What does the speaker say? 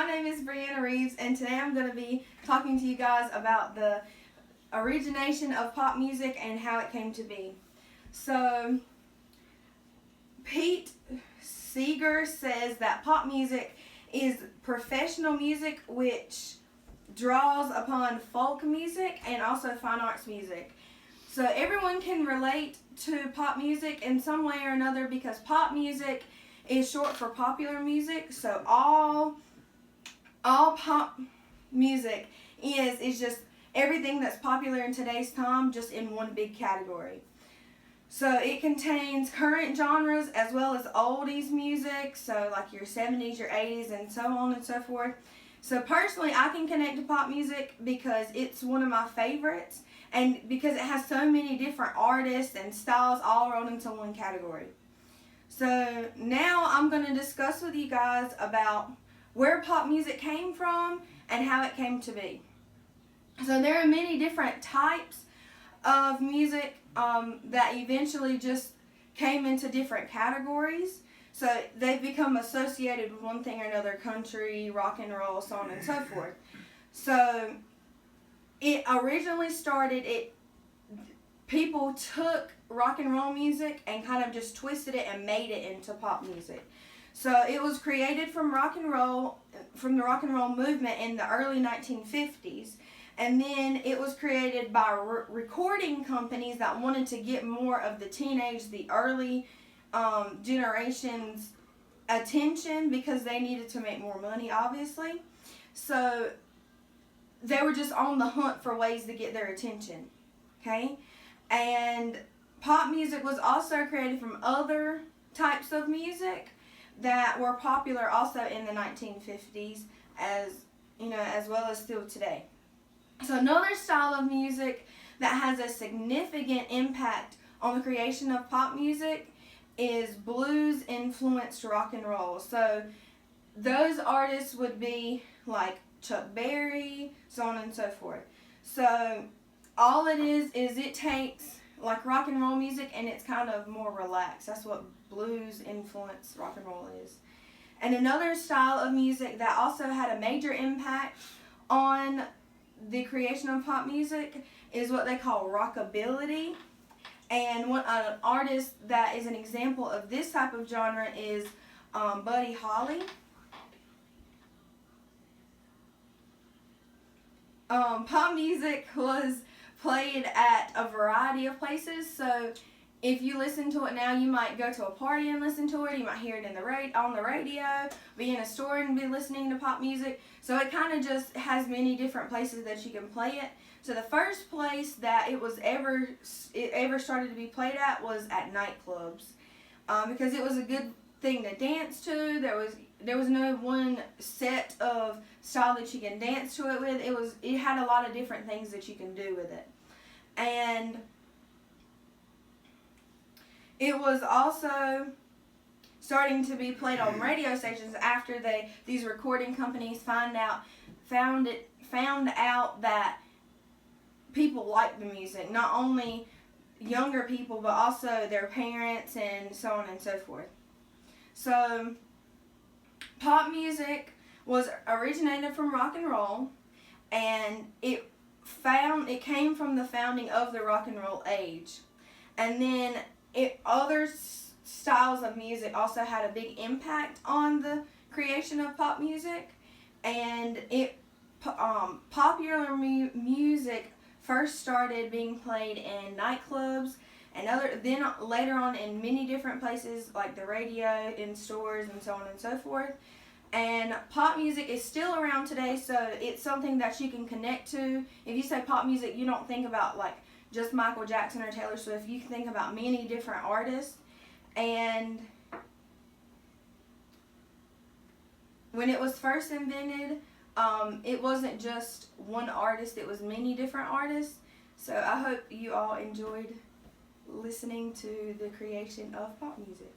name is Brianna Reeves, and today I'm going to be talking to you guys about the origination of pop music and how it came to be. So, Pete Seeger says that pop music is professional music which draws upon folk music and also fine arts music. So everyone can relate to pop music in some way or another because pop music is short for popular music. So all pop music is just everything that's popular in today's time, just in one big category. So it contains current genres as well as oldies music, so like your 70s, your 80s, and so on and so forth. So personally, I can connect to pop music because it's one of my favorites, and because it has so many different artists and styles all rolled into one category. So now I'm going to discuss with you guys about where pop music came from and how it came to be. So there are many different types of music that eventually just came into different categories. So they've become associated with one thing or another: country, rock and roll, so on and so forth. So it originally started, people took rock and roll music and kind of just twisted it and made it into pop music. So it was created from the rock and roll movement in the early 1950s. And then it was created by recording companies that wanted to get more of the early generation's attention because they needed to make more money, obviously. So they were just on the hunt for ways to get their attention, okay? And pop music was also created from other types of music that were popular also in the 1950s, as well as still today. So another style of music that has a significant impact on the creation of pop music is blues-influenced rock and roll. So those artists would be like Chuck Berry, so on and so forth. So all it is it takes like rock and roll music and it's kind of more relaxed. That's what blues-influenced rock and roll is. And another style of music that also had a major impact on the creation of pop music is what they call rockabilly. And an artist that is an example of this type of genre is Buddy Holly. Pop music was played at a variety of places. So if you listen to it now, you might go to a party and listen to it. You might hear it on the radio, be in a store and be listening to pop music. So it kind of just has many different places that you can play it. So the first place that it ever started to be played at was at nightclubs, because it was a good thing to dance to. There was no one set of style that you can dance to it with. It had a lot of different things that you can do with it. And it was also starting to be played on radio stations after these recording companies found out that people liked the music, not only younger people but also their parents and so on and so forth. So pop music was originated from rock and roll, and it came from the founding of the rock and roll age. And then other styles of music also had a big impact on the creation of pop music, and popular music first started being played in nightclubs and then later on in many different places like the radio, in stores, and so on and so forth. And pop music is still around today, so it's something that you can connect to. If you say pop music, you don't think about like just Michael Jackson or Taylor Swift. You can think about many different artists. And when it was first invented, it wasn't just one artist, it was many different artists. So I hope you all enjoyed listening to the creation of pop music.